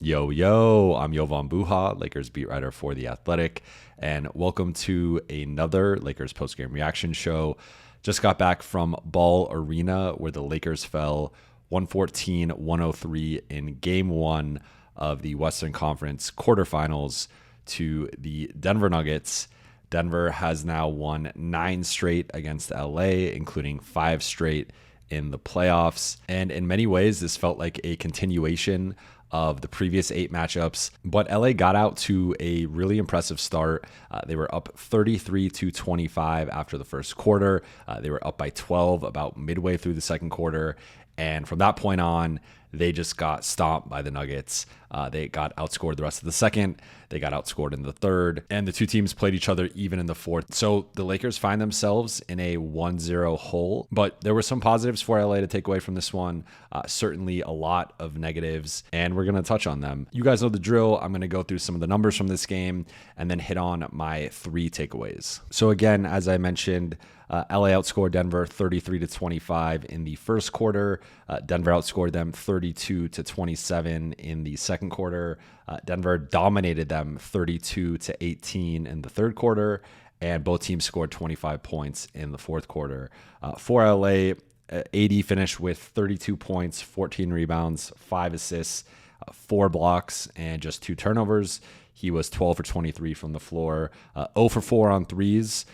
Yo, I'm Yovan Buha, Lakers beat writer for The Athletic, and welcome to another Lakers postgame reaction show. Just got back from Ball Arena where the Lakers fell 114-103 in Game 1 of the Western Conference quarterfinals to the Denver Nuggets. Denver has now won 9 straight against LA, including 5 straight in the playoffs. And in many ways, this felt like a continuation of the previous 8 matchups, but LA got out to a really impressive start. They were up 33-25 after the first quarter. They were up by 12 about midway through the second quarter. And from that point on, they just got stomped by the Nuggets. They got outscored the rest of the second. They got outscored in the third. And the two teams played each other even in the fourth. So the Lakers find themselves in a 1-0 hole. But there were some positives for LA to take away from this one. Certainly a lot of negatives. And we're going to touch on them. You guys know the drill. I'm going to go through some of the numbers from this game and then hit on my 3 takeaways. So again, as I mentioned, LA outscored Denver 33-25 in the first quarter. Denver outscored them 32-27 in the second quarter. Denver dominated them 32-18 in the third quarter, and both teams scored 25 points in the fourth quarter. For LA, AD finished with 32 points, 14 rebounds, 5 assists, 4 blocks, and just 2 turnovers. He was 12 for 23 from the floor, 0 for 4 on threes.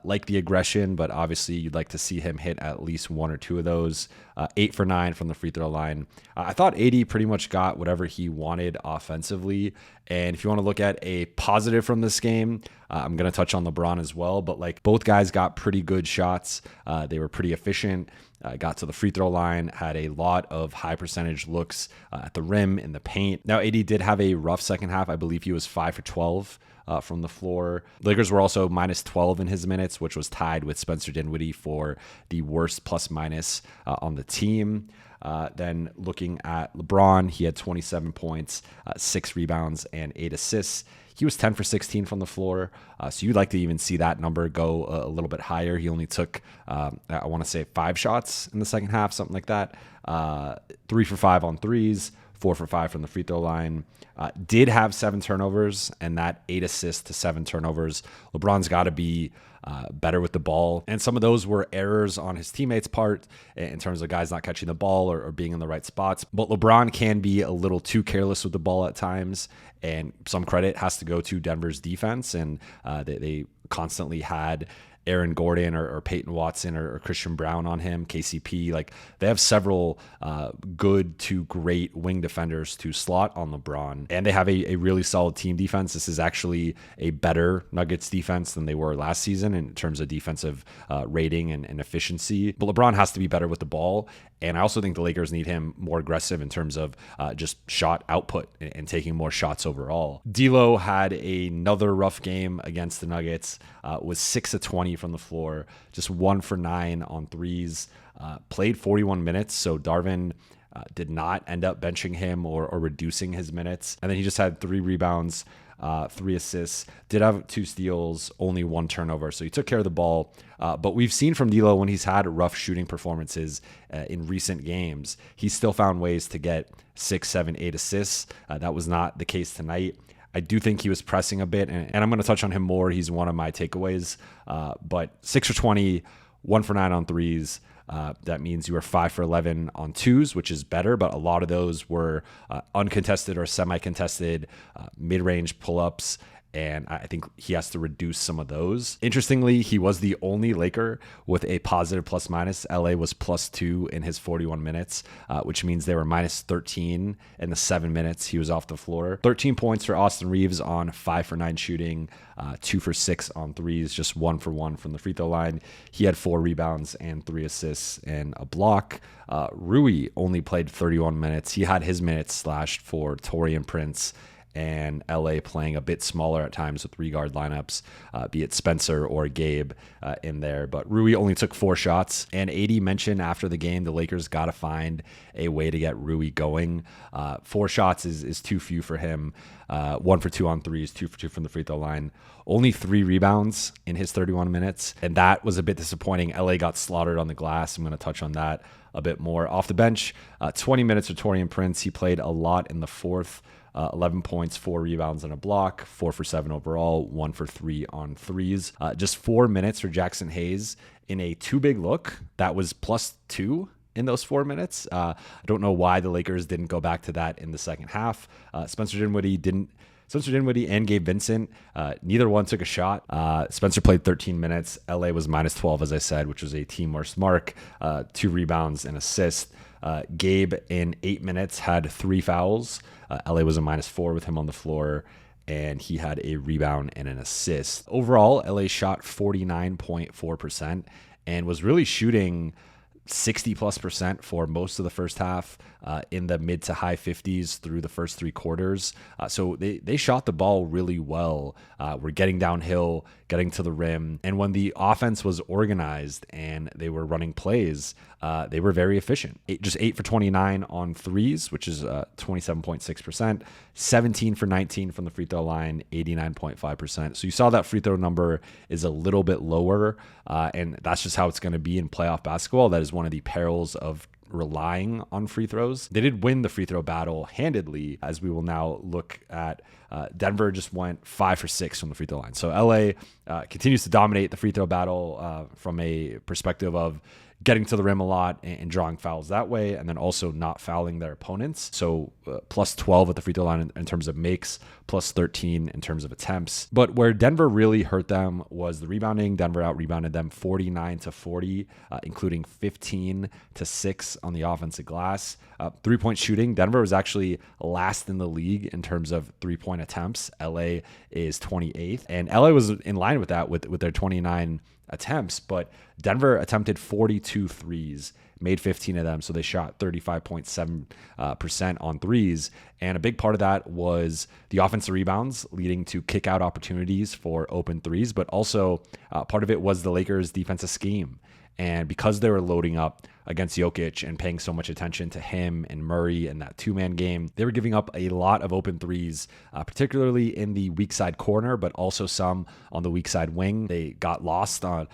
Like the aggression, but obviously you'd like to see him hit at least 1 or 2 of those. 8 for 9 from the free throw line. I thought AD pretty much got whatever he wanted offensively. And if you want to look at a positive from this game, I'm going to touch on LeBron as well. But like both guys got pretty good shots. They were pretty efficient. Got to the free throw line, had a lot of high percentage looks at the rim, in the paint. Now, AD did have a rough second half. I believe he was 5 for 12 from the floor. Lakers were also minus 12 in his minutes, which was tied with Spencer Dinwiddie for the worst plus minus on the team. Then looking at LeBron, he had 27 points, 6 rebounds, and 8 assists. He was 10 for 16 from the floor. So you'd like to even see that number go a little bit higher. He only took, I want to say 5 shots in the second half, something like that. 3 for 5 on threes, 4 for 5 from the free throw line. Did have 7 turnovers, and that 8 assists to 7 turnovers. LeBron's got to be better with the ball. And some of those were errors on his teammates' part in terms of guys not catching the ball or being in the right spots. But LeBron can be a little too careless with the ball at times. And some credit has to go to Denver's defense. And they constantly had Aaron Gordon or Peyton Watson or Christian Brown on him, KCP. Like they have several good to great wing defenders to slot on LeBron. And they have a really solid team defense. This is actually a better Nuggets defense than they were last season in terms of defensive rating and efficiency. But LeBron has to be better with the ball. And I also think the Lakers need him more aggressive in terms of just shot output and taking more shots overall. D'Lo had another rough game against the Nuggets, was 6 of 20 from the floor, just 1 for 9 on threes, played 41 minutes. So Darvin did not end up benching him or reducing his minutes. And then he just had 3 rebounds, 3 assists, did have 2 steals, only 1 turnover. So he took care of the ball. But we've seen from D'Lo when he's had rough shooting performances in recent games, he's still found ways to get 6, 7, 8 assists. That was not the case tonight. I do think he was pressing a bit, and I'm going to touch on him more. He's one of my takeaways. But 6 for 20, 1 for 9 on threes. That means you were 5 for 11 on twos, which is better, but a lot of those were uncontested or semi-contested mid-range pull-ups, and I think he has to reduce some of those. Interestingly, he was the only Laker with a positive plus-minus. LA was +2 in his 41 minutes, which means they were -13 in the 7 minutes he was off the floor. 13 points for Austin Reeves on 5 for 9 shooting, 2 for 6 on threes, just 1 for 1 from the free throw line. He had 4 rebounds and 3 assists and a block. Rui only played 31 minutes. He had his minutes slashed for Taurean Prince and LA playing a bit smaller at times with 3-guard lineups, be it Spencer or Gabe in there. But Rui only took 4 shots. And AD mentioned after the game, the Lakers got to find a way to get Rui going. 4 shots is too few for him. 1 for 2 on threes, 2 for 2 from the free throw line. Only 3 rebounds in his 31 minutes. And that was a bit disappointing. LA got slaughtered on the glass. I'm going to touch on that a bit more. Off the bench, 20 minutes for Taurean Prince. He played a lot in the fourth. 11 points, 4 rebounds, and a block, 4 for 7 overall, 1 for 3 on threes. Just 4 minutes for Jackson Hayes in a too big look. That was +2 in those 4 minutes. I don't know why the Lakers didn't go back to that in the second half. Spencer Dinwiddie and Gabe Vincent, neither one took a shot. Spencer played 13 minutes. LA was -12, as I said, which was a team worst mark. 2 rebounds and assist. Gabe in 8 minutes had 3 fouls. LA was a -4 with him on the floor, and he had a rebound and an assist. Overall, LA shot 49.4% and was really shooting 60+% for most of the first half, in the mid to high 50s through the first 3 quarters. So they shot the ball really well. We're getting downhill, getting to the rim. And when the offense was organized and they were running plays, they were very efficient. Just 8 for 29 on threes, which is 27.6%, 17 for 19 from the free throw line, 89.5%. So you saw that free throw number is a little bit lower, and that's just how it's going to be in playoff basketball. That is one of the perils of relying on free throws. They did win the free throw battle handedly, as we will now look at. Denver just went 5 for 6 from the free throw line. So LA continues to dominate the free throw battle from a perspective of getting to the rim a lot and drawing fouls that way, and then also not fouling their opponents. So +12 at the free throw line in terms of makes, +13 in terms of attempts. But where Denver really hurt them was the rebounding. Denver out-rebounded them 49-40, including 15-6 on the offensive glass. 3-point shooting, Denver was actually last in the league in terms of 3-point attempts. LA is 28th, and LA was in line with that with their 29 attempts, but Denver attempted 42 threes, made 15 of them, so they shot 35.7% on threes. And a big part of that was the offensive rebounds leading to kick out opportunities for open threes, but also part of it was the Lakers' defensive scheme. And because they were loading up against Jokic and paying so much attention to him and Murray in that 2-man game, they were giving up a lot of open threes, particularly in the weak side corner, but also some on the weak side wing. They got lost on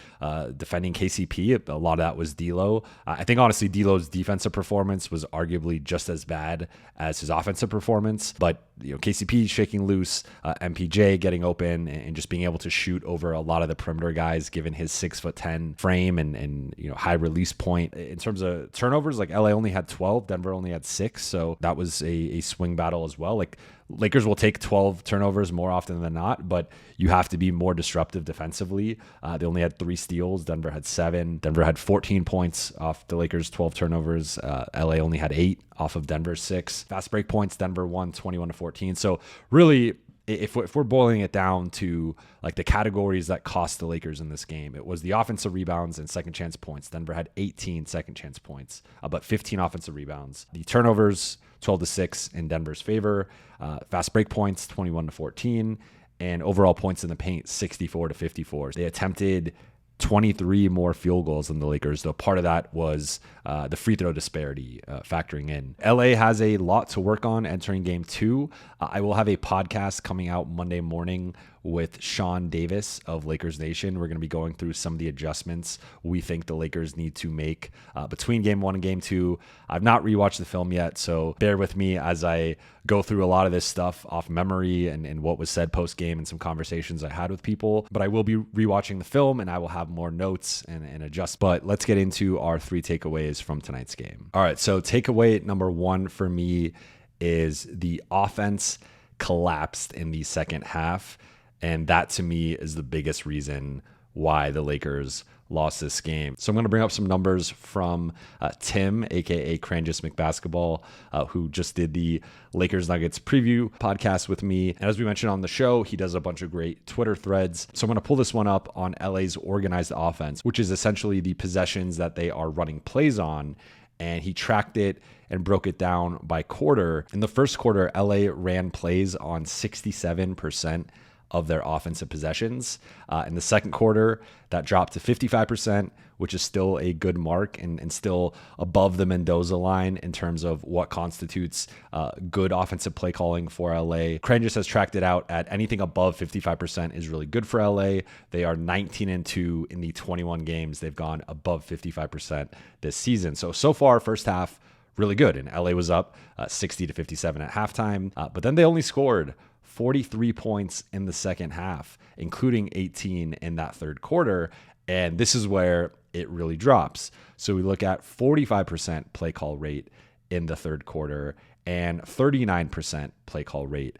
defending KCP. A lot of that was D'Lo. I think, honestly, D'Lo's defensive performance was arguably just as bad as his offensive performance. But KCP shaking loose, MPJ getting open, and just being able to shoot over a lot of the perimeter guys, given his 6'10" frame and high release point. In terms of turnovers, like LA only had 12, Denver only had 6, so that was a swing battle as well. Like, Lakers will take 12 turnovers more often than not, but you have to be more disruptive defensively. They only had 3 steals. Denver had 7. Denver had 14 points off the Lakers' 12 turnovers. LA only had 8 off of Denver's 6. Fast break points, Denver won 21-14. So really, if we're boiling it down to like the categories that cost the Lakers in this game, it was the offensive rebounds and second chance points. Denver had 18 second chance points, but 15 offensive rebounds. The turnovers, 12-6 in Denver's favor. Fast break points, 21-14, and overall points in the paint, 64-54. They attempted 23 more field goals than the Lakers, though part of that was the free throw disparity factoring in. LA has a lot to work on entering game 2. I will have a podcast coming out Monday morning with Sean Davis of Lakers Nation. We're going to be going through some of the adjustments we think the Lakers need to make between game 1 and game 2. I've not rewatched the film yet, so bear with me as I go through a lot of this stuff off memory and what was said post-game and some conversations I had with people. But I will be rewatching the film, and I will have more notes and adjust. But let's get into our 3 takeaways from tonight's game. All right, so takeaway number 1 for me is the offense collapsed in the second half. And that, to me, is the biggest reason why the Lakers lost this game. So I'm going to bring up some numbers from Tim, a.k.a. Cranjus McBasketball, who just did the Lakers Nuggets preview podcast with me. And as we mentioned on the show, he does a bunch of great Twitter threads. So I'm going to pull this one up on LA's organized offense, which is essentially the possessions that they are running plays on. And he tracked it and broke it down by quarter. In the first quarter, LA ran plays on 67% of their offensive possessions. In the second quarter, that dropped to 55%, which is still a good mark and still above the Mendoza line in terms of what constitutes good offensive play calling for LA. Cranjus has tracked it out at anything above 55% is really good for LA. They are 19-2 in the 21 games they've gone above 55% this season. So far, first half, really good. And LA was up 60-57 at halftime, but then they only scored 43 points in the second half, including 18 in that third quarter. And this is where it really drops. So we look at 45% play call rate in the third quarter and 39% play call rate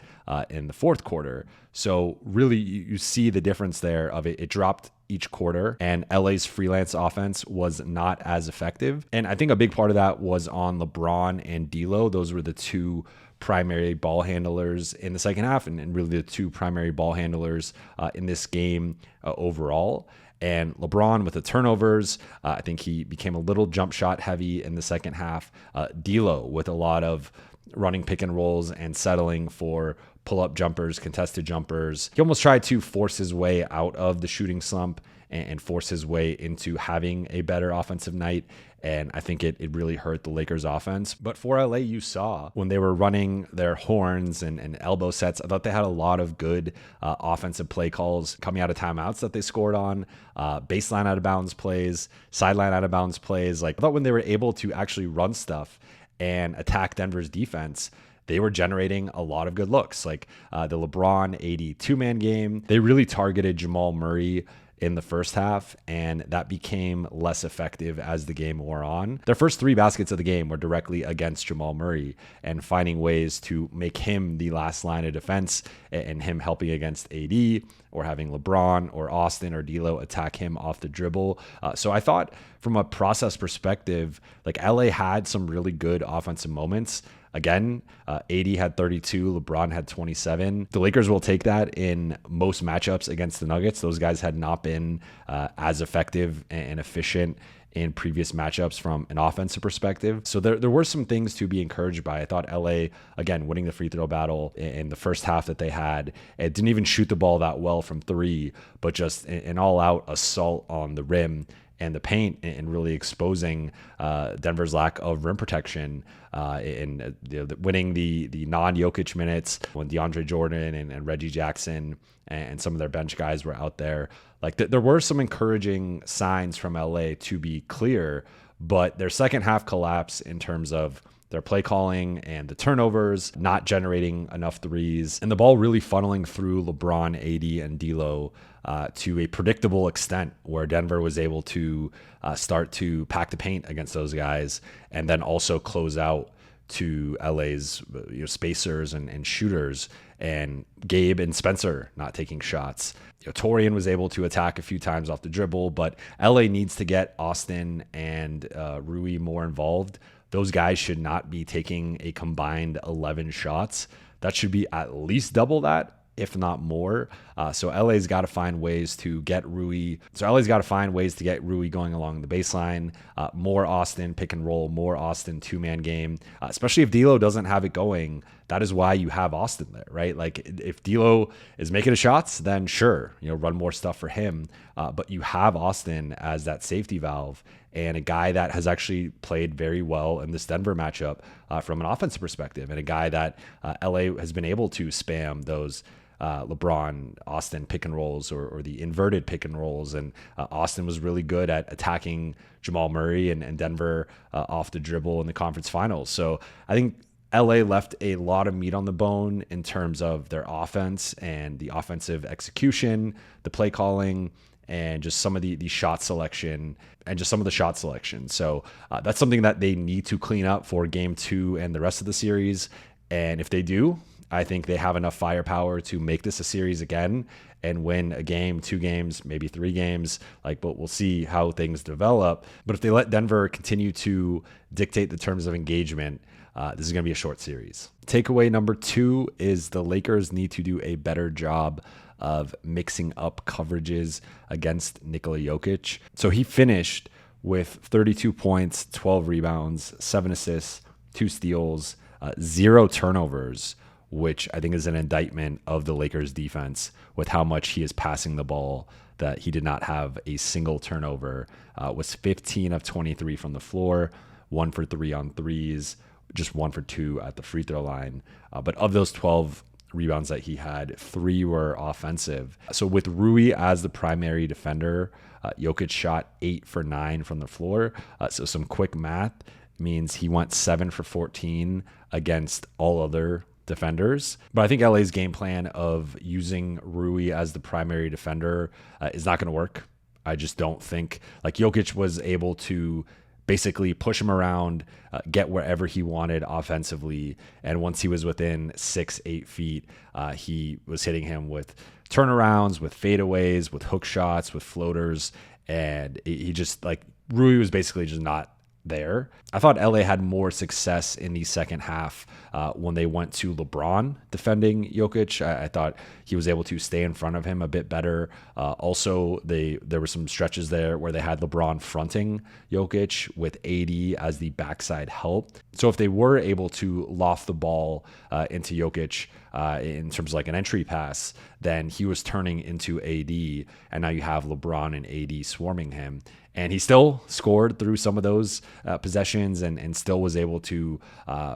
in the fourth quarter. So really you see the difference there of it. It dropped each quarter, and LA's freelance offense was not as effective. And I think a big part of that was on LeBron and D'Lo. Those were the two primary ball handlers in the second half, and really the two primary ball handlers in this game overall. And LeBron with the turnovers, I think he became a little jump shot heavy in the second half. D'Lo with a lot of running pick and rolls and settling for pull-up jumpers, contested jumpers. He almost tried to force his way out of the shooting slump and force his way into having a better offensive night. And I think it really hurt the Lakers offense. But for LA, you saw when they were running their horns and elbow sets, I thought they had a lot of good offensive play calls coming out of timeouts that they scored on, baseline out of bounds plays, sideline out of bounds plays. Like, I thought when they were able to actually run stuff and attack Denver's defense, they were generating a lot of good looks. Like the LeBron AD two-man game, they really targeted Jamal Murray in the first half, and that became less effective as the game wore on. Their first three baskets of the game were directly against Jamal Murray and finding ways to make him the last line of defense and him helping against AD or having LeBron or Austin or D'Lo attack him off the dribble. So I thought from a process perspective, like LA had some really good offensive moments. Again, AD had 32, LeBron had 27. The Lakers will take that in most matchups against the Nuggets. Those guys had not been as effective and efficient in previous matchups from an offensive perspective. So there were some things to be encouraged by. I thought LA, again, winning the free throw battle in the first half that they had, it didn't even shoot the ball that well from three, but just an all-out assault on the rim and the paint, and really exposing Denver's lack of rim protection in winning the non-Jokic minutes when DeAndre Jordan and Reggie Jackson and some of their bench guys were out there. Like there were some encouraging signs from LA, to be clear, but their second half collapse in terms of their play calling and the turnovers, not generating enough threes, and the ball really funneling through LeBron, AD, and D'Lo to a predictable extent where Denver was able to start to pack the paint against those guys and then also close out to LA's spacers and shooters, and Gabe and Spencer not taking shots. Torian was able to attack a few times off the dribble, but LA needs to get Austin and Rui more involved. Those guys should not be taking a combined 11 shots. That should be at least double that, if not more. So LA's got to find ways to get Rui. Going along the baseline. More Austin pick and roll, more Austin two-man game. Especially if D'Lo doesn't have it going, that is why you have Austin there, right? Like if D'Lo is making the shots, then sure, run more stuff for him. But you have Austin as that safety valve and a guy that has actually played very well in this Denver matchup from an offensive perspective, and a guy that LA has been able to spam those LeBron Austin pick and rolls or the inverted pick and rolls. And Austin was really good at attacking Jamal Murray and Denver off the dribble in the conference finals. So I think LA left a lot of meat on the bone in terms of their offense and the offensive execution, the play calling, and just some of the shot selection and just some of the shot selection. So that's something that they need to clean up for game 2 and the rest of the series. And if they do, I think they have enough firepower to make this a series again and win a game, 2 games, maybe 3 games. But we'll see how things develop. But if they let Denver continue to dictate the terms of engagement, this is going to be a short series. Takeaway number 2 is the Lakers need to do a better job of mixing up coverages against Nikola Jokic. So he finished with 32 points, 12 rebounds, 7 assists, 2 steals, 0 turnovers, which I think is an indictment of the Lakers defense with how much he is passing the ball, that he did not have a single turnover, was 15 of 23 from the floor, 1 for 3 on threes, just 1 for 2 at the free throw line. But of those 12 rebounds that he had, 3 were offensive. So with Rui as the primary defender, Jokic shot 8 for 9 from the floor. So some quick math. means he went 7 for 14 against all other defenders. But I think LA's game plan of using Rui as the primary defender is not going to work. I just don't think, like, Jokic was able to basically push him around, get wherever he wanted offensively. And once he was within 6-8 feet, he was hitting him with turnarounds, with fadeaways, with hook shots, with floaters. And he just, like, Rui was basically just not there. I thought LA had more success in the second half when they went to LeBron defending Jokic. I thought he was able to stay in front of him a bit better. Also, there were some stretches there where they had LeBron fronting Jokic with AD as the backside help. So if they were able to loft the ball into Jokic in terms of like an entry pass, then he was turning into AD, and now you have LeBron and AD swarming him. And he still scored through some of those possessions and still was able to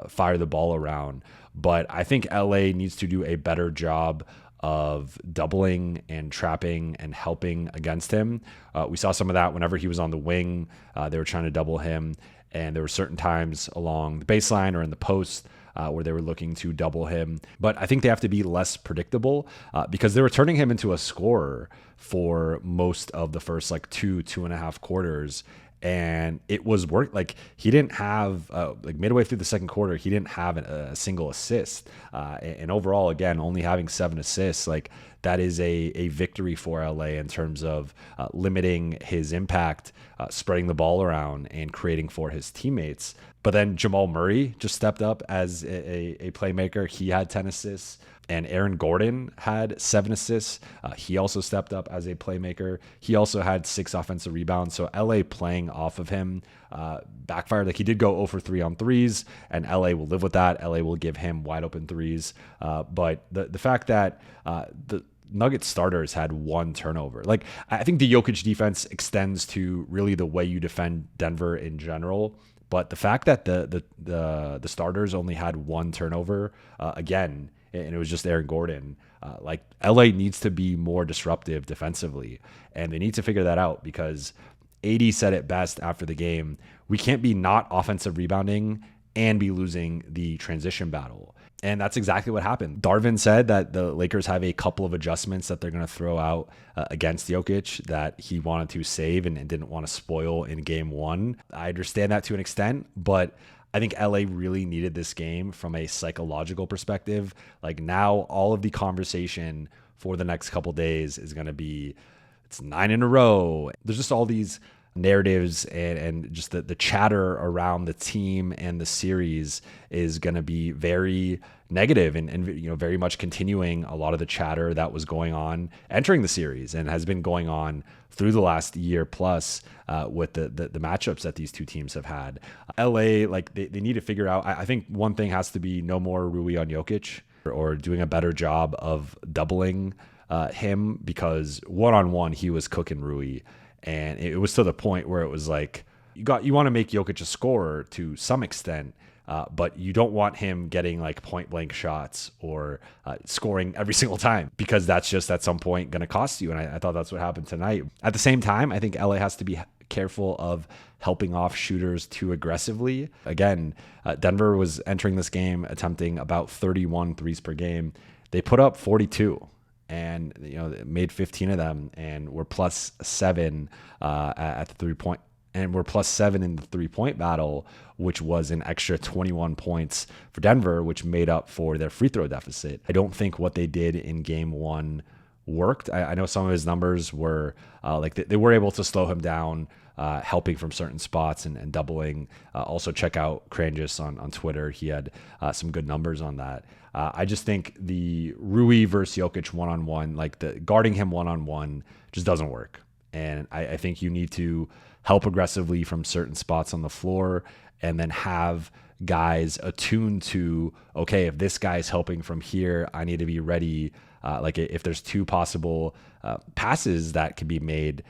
fire the ball around. But I think LA needs to do a better job of doubling and trapping and helping against him. We saw some of that whenever he was on the wing. They were trying to double him, and there were certain times along the baseline or in the post where they were looking to double him. But I think they have to be less predictable because they were turning him into a scorer for most of the first like 2.5 quarters. And it was work. Like, he didn't have like midway through the second quarter, he didn't have a single assist. And overall, again, only having 7 assists, like, that is a victory for LA in terms of limiting his impact, spreading the ball around, and creating for his teammates. But then Jamal Murray just stepped up as a playmaker. He had 10 assists. And Aaron Gordon had 7 assists. He also stepped up as a playmaker. He also had 6 offensive rebounds. So LA playing off of him backfired. Like, he did go 0 for 3 on threes, and LA will live with that. LA will give him wide open threes. But the fact that the Nuggets starters had 1 turnover. Like, I think the Jokic defense extends to really the way you defend Denver in general. But the fact that the starters only had 1 turnover, again, and it was just Aaron Gordon, like, LA needs to be more disruptive defensively, and they need to figure that out, because AD said it best after the game: we can't be not offensive rebounding and be losing the transition battle. And that's exactly what happened. Darvin said that the Lakers have a couple of adjustments that they're going to throw out against Jokic that he wanted to save and didn't want to spoil in game 1. I understand that to an extent, but I think LA really needed this game from a psychological perspective. Like, now all of the conversation for the next couple days is going to be, it's 9 in a row. There's just all these narratives and just the chatter around the team and the series is going to be very negative and very much continuing a lot of the chatter that was going on entering the series and has been going on through the last year plus with the matchups that these two teams have had. LA, like, they need to figure out, I think one thing has to be no more Rui on Jokic, or doing a better job of doubling him, because one-on-one he was cooking Rui. And it was to the point where it was like, you want to make Jokic a scorer to some extent, but you don't want him getting like point blank shots or scoring every single time, because that's just at some point going to cost you. And I thought that's what happened tonight. At the same time, I think LA has to be careful of helping off shooters too aggressively. Again, Denver was entering this game attempting about 31 threes per game. They put up 42. And made 15 of them, and were +7 at the 3-point, and were +7 in the 3-point battle, which was an extra 21 points for Denver, which made up for their free throw deficit. I don't think what they did in game 1 worked. I know some of his numbers were like they were able to slow him down, helping from certain spots and doubling. Also check out Kranjus on Twitter. He had some good numbers on that. I just think the Rui versus Jokic one-on-one, like the guarding him one-on-one, just doesn't work. And I think you need to help aggressively from certain spots on the floor, and then have guys attuned to, okay, if this guy's helping from here, I need to be ready. Like, if there's 2 possible passes that can be made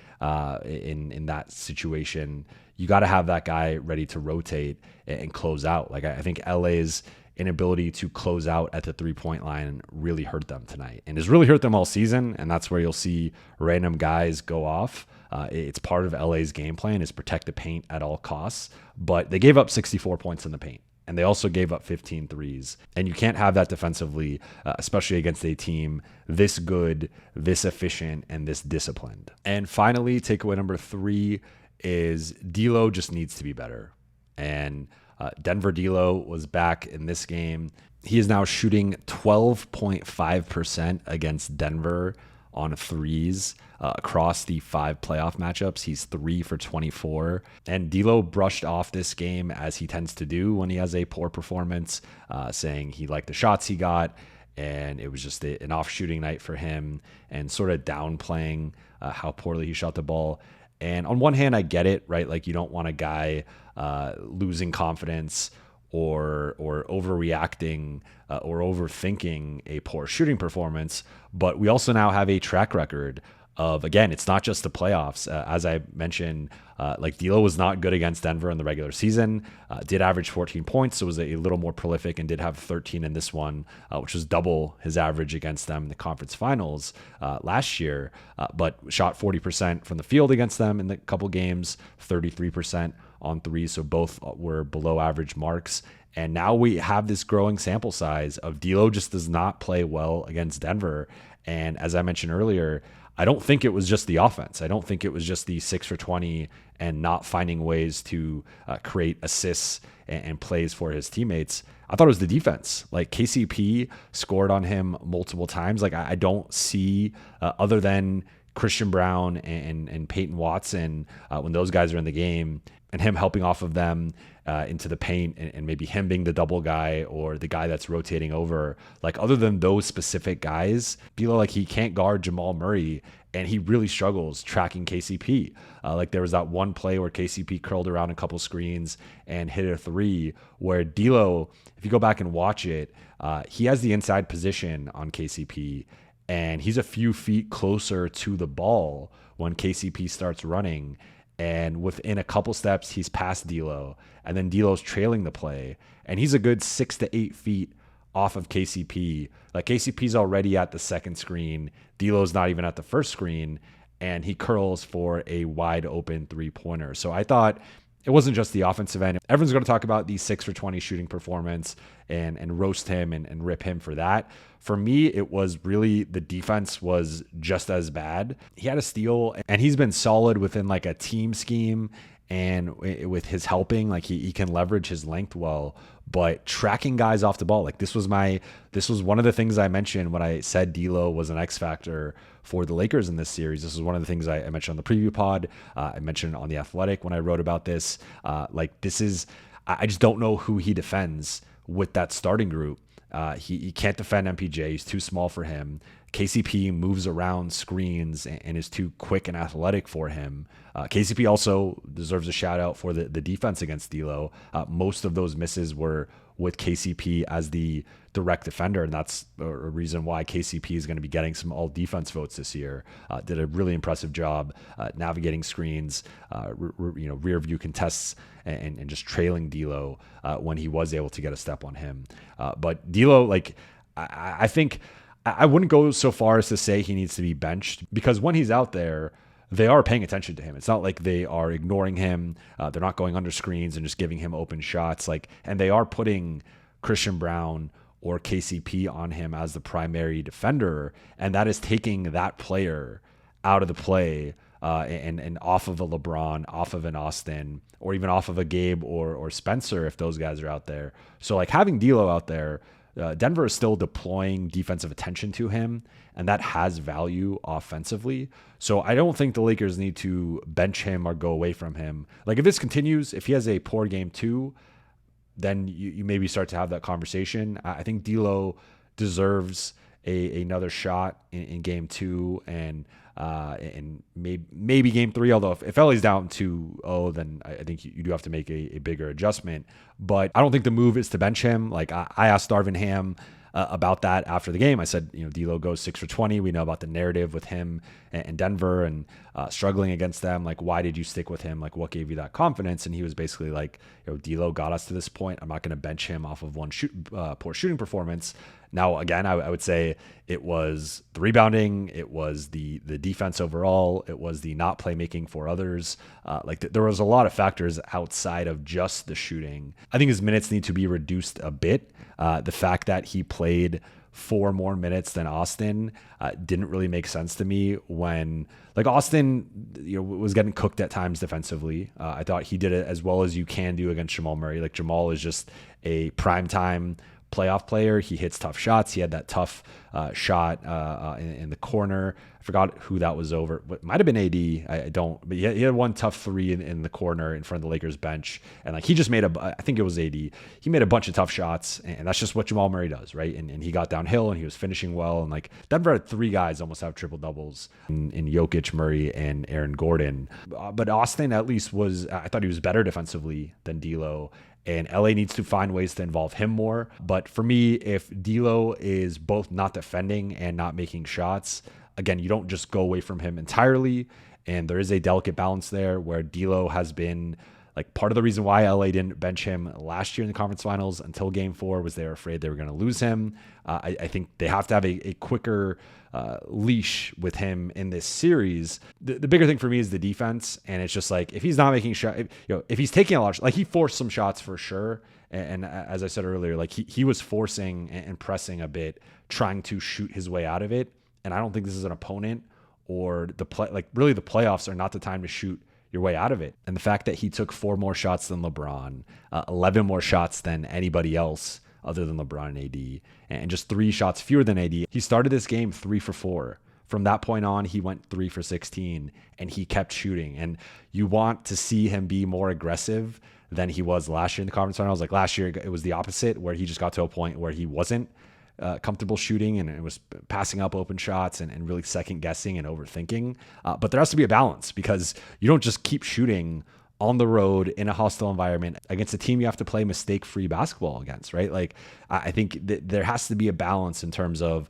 in that situation, you got to have that guy ready to rotate and close out. Like, I think LA's inability to close out at the 3-point line really hurt them tonight, and has really hurt them all season. And that's where you'll see random guys go off. It's part of LA's game plan is protect the paint at all costs, but they gave up 64 points in the paint. And they also gave up 15 threes. And you can't have that defensively, especially against a team this good, this efficient, and this disciplined. And finally, takeaway number 3 is D'Lo just needs to be better. And Denver D'Lo was back in this game. He is now shooting 12.5% against Denver on threes across the 5 playoff matchups. He's 3 for 24. And D'Lo brushed off this game, as he tends to do when he has a poor performance, saying he liked the shots he got, and it was just an off shooting night for him, and sort of downplaying how poorly he shot the ball. And on one hand, I get it, right? Like, you don't want a guy losing confidence or overreacting or overthinking a poor shooting performance. But we also now have a track record of, again, it's not just the playoffs. As I mentioned, like D'Lo was not good against Denver in the regular season, did average 14 points, so was a little more prolific, and did have 13 in this one, which was double his average against them in the conference finals last year, but shot 40% from the field against them in the couple games, 33% on threes, so both were below average marks. And now we have this growing sample size of D'Lo just does not play well against Denver. And as I mentioned earlier, I don't think it was just the offense. I don't think it was just the 6 for 20 and not finding ways to create assists and plays for his teammates. I thought it was the defense. Like, KCP scored on him multiple times. Like, I don't see, other than Christian Brown and Peyton Watson, when those guys are in the game, and him helping off of them into the paint, and maybe him being the double guy or the guy that's rotating over. Like, other than those specific guys, D'Lo, like, he can't guard Jamal Murray, and he really struggles tracking KCP. Like, there was that one play where KCP curled around a couple screens and hit a 3, where D'Lo, if you go back and watch it, he has the inside position on KCP, and he's a few feet closer to the ball when KCP starts running. And within a couple steps, he's past D'Lo, and then D'Lo's trailing the play, and he's a good 6 to 8 feet off of KCP. Like, KCP's already at the second screen, D'Lo's not even at the first screen, and he curls for a wide open 3-pointer. So I thought it wasn't just the offensive end. Everyone's going to talk about the 6 for 20 shooting performance and roast him and rip him for that. For me, it was really the defense was just as bad. He had a steal, and he's been solid within like a team scheme and with his helping. Like, he can leverage his length well, but tracking guys off the ball, like, this was one of the things I mentioned when I said D'Lo was an X factor for the Lakers in this series. This is one of the things I mentioned on the preview pod. I mentioned on The Athletic when I wrote about this. I just don't know who he defends with that starting group. He can't defend MPJ. He's too small for him. KCP moves around screens and is too quick and athletic for him. KCP also deserves a shout out for the defense against D'Lo. Most of those misses were with KCP as the direct defender, and that's a reason why KCP is going to be getting some all defense votes this year. Did a really impressive job navigating screens, rear view contests, and just trailing D'Lo when he was able to get a step on him. But D'Lo, like, I think I wouldn't go so far as to say he needs to be benched, because when he's out there, they are paying attention to him. It's not like they are ignoring him. They're not going under screens and just giving him open shots. And they are putting Christian Brown or KCP on him as the primary defender, and that is taking that player out of the play and off of a LeBron, off of an Austin, or even off of a Gabe or Spencer if those guys are out there. So, like, having D'Lo out there, Denver is still deploying defensive attention to him, and that has value offensively. So I don't think the Lakers need to bench him or go away from him. Like, if this continues, if he has a poor game 2, then you maybe start to have that conversation. I think D'Lo deserves another shot in game 2 and maybe game 3. Although if LA's down 2-0, then I think you do have to make a bigger adjustment. But I don't think the move is to bench him. Like, I asked Darvin Ham about that after the game. I said, D'Lo goes 6 for 20. We know about the narrative with him and Denver and struggling against them. Like, why did you stick with him? Like, what gave you that confidence? And he was basically like, D'Lo got us to this point. I'm not going to bench him off of one poor shooting performance. Now, again, I would say it was the rebounding, it was the defense overall, it was the not playmaking for others. There was a lot of factors outside of just the shooting. I think his minutes need to be reduced a bit. The fact that he played 4 more minutes than Austin didn't really make sense to me when Austin was getting cooked at times defensively. I thought he did it as well as you can do against Jamal Murray. Like, Jamal is just a primetime playoff player. He hits tough shots. He had that tough shot in the corner. I forgot who that was over. It might have been AD. I don't. But he had one tough three in the corner in front of the Lakers bench. And he just made I think it was AD. He made a bunch of tough shots. And that's just what Jamal Murray does, right? And he got downhill and he was finishing well. And Denver had 3 guys almost have triple doubles in Jokic, Murray, and Aaron Gordon. But Austin at least I thought he was better defensively than D'Lo. And LA needs to find ways to involve him more. But for me, if D'Lo is both not defending and not making shots, again, you don't just go away from him entirely. And there is a delicate balance there where D'Lo has been part of the reason why LA didn't bench him last year in the conference finals until game 4 was they were afraid they were going to lose him. I think they have to have a quicker leash with him in this series. The bigger thing for me is the defense. And it's just if he's not making shots, if he's taking a lot of he forced some shots for sure. And as I said earlier, he was forcing and pressing a bit, trying to shoot his way out of it. And I don't think this is an opponent or really the playoffs are not the time to shoot your way out of it. And the fact that he took 4 more shots than LeBron, 11 more shots than anybody else other than LeBron and AD, and just 3 shots fewer than AD. He started this game 3 for 4. From that point on, he went 3 for 16 and he kept shooting. And you want to see him be more aggressive than he was last year in the conference finals. Last year, it was the opposite where he just got to a point where he wasn't comfortable shooting and it was passing up open shots and really second guessing and overthinking. But there has to be a balance because you don't just keep shooting on the road in a hostile environment against a team you have to play mistake-free basketball against, right? I think there has to be a balance in terms of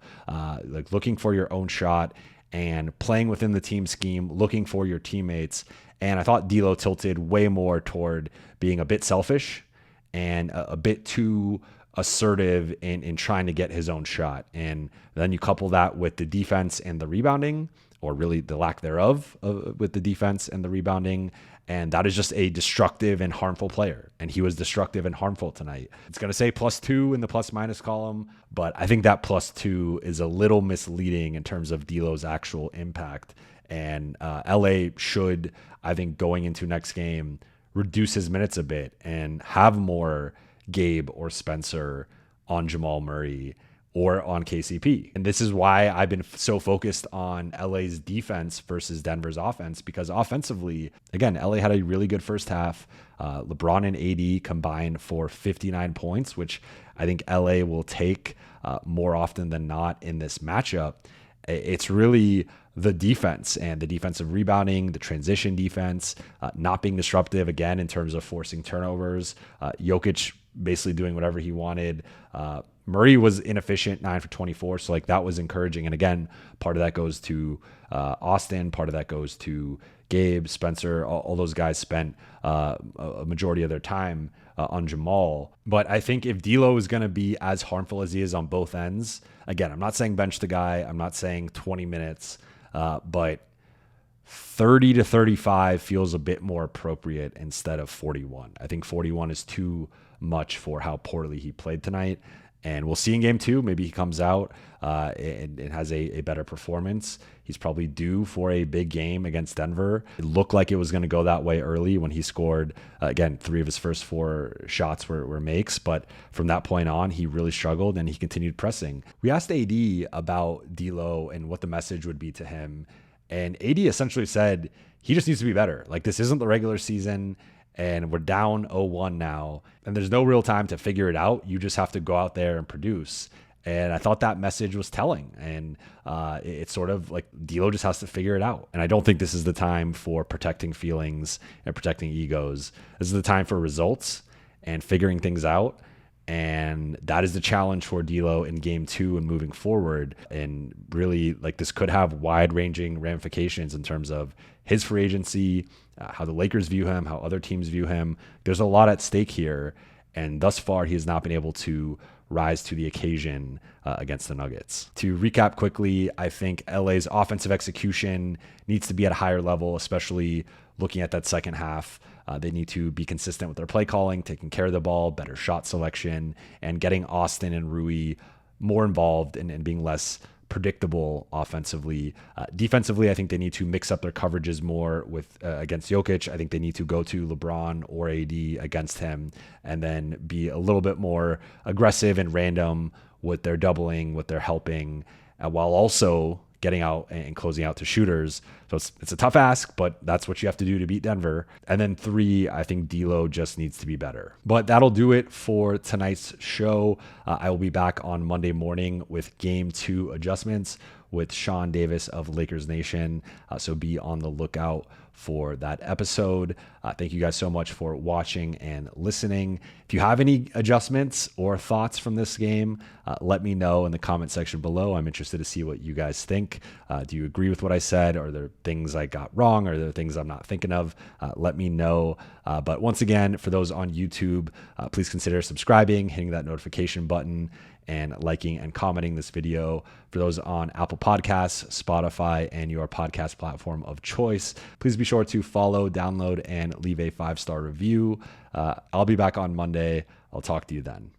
looking for your own shot and playing within the team scheme, looking for your teammates. And I thought D'Lo tilted way more toward being a bit selfish and a bit too assertive in trying to get his own shot. And then you couple that with the defense and the rebounding, or really the lack thereof with the defense and the rebounding. And that is just a destructive and harmful player. And he was destructive and harmful tonight. It's going to say +2 in the plus minus column, but I think that +2 is a little misleading in terms of D'Lo's actual impact. And LA should, I think, going into next game, reduce his minutes a bit and have more Gabe or Spencer on Jamal Murray or on KCP. And this is why I've been so focused on LA's defense versus Denver's offense, because offensively, again, LA had a really good first half. LeBron and AD combined for 59 points, which I think LA will take more often than not in this matchup. It's really the defense and the defensive rebounding, the transition defense, not being disruptive again in terms of forcing turnovers. Jokic basically doing whatever he wanted. Murray was inefficient, 9 for 24. So that was encouraging. And again, part of that goes to Austin. Part of that goes to Gabe, Spencer. All those guys spent a majority of their time on Jamal. But I think if D'Lo is going to be as harmful as he is on both ends, again, I'm not saying bench the guy. I'm not saying 20 minutes, but 30 to 35 feels a bit more appropriate instead of 41. I think 41 is too much for how poorly he played tonight. And we'll see in game 2. Maybe he comes out and has a better performance. He's probably due for a big game against Denver. It looked like it was going to go that way early when he scored, again, 3 of his first 4 shots were makes. But from that point on, he really struggled and he continued pressing. We asked AD about D'Lo and what the message would be to him. And AD essentially said he just needs to be better. This isn't the regular season. And we're down 0-1 now, and there's no real time to figure it out. You just have to go out there and produce. And I thought that message was telling. And it's sort of D'Lo just has to figure it out. And I don't think this is the time for protecting feelings and protecting egos. This is the time for results and figuring things out And that is the challenge for D'Lo in game 2 and moving forward. And really, like, this could have wide-ranging ramifications in terms of his free agency, how the Lakers view him, how other teams view him. There's a lot at stake here. And thus far, he has not been able to rise to the occasion against the Nuggets. To recap quickly, I think LA's offensive execution needs to be at a higher level, especially looking at that second half. They need to be consistent with their play calling, taking care of the ball, better shot selection, and getting Austin and Rui more involved and being less predictable offensively. Defensively, I think they need to mix up their coverages more with against Jokic. I think they need to go to LeBron or AD against him and then be a little bit more aggressive and random with their doubling, with their helping, while also getting out and closing out to shooters. So it's a tough ask, but that's what you have to do to beat Denver. And then 3, I think D'Lo just needs to be better. But that'll do it for tonight's show. I will be back on Monday morning with Game 2 adjustments with Sean Davis of Lakers Nation. So be on the lookout for that episode. Thank you guys so much for watching and listening. If you have any adjustments or thoughts from this game, let me know in the comment section below. I'm interested to see what you guys think. Do you agree with what I said? Are there things I got wrong? Are there things I'm not thinking of? Let me know. But once again, for those on YouTube, please consider subscribing, hitting that notification button, and liking and commenting this video. For those on Apple Podcasts, Spotify, and your podcast platform of choice, please be sure to follow, download, and leave a 5-star review. I'll be back on Monday. I'll talk to you then.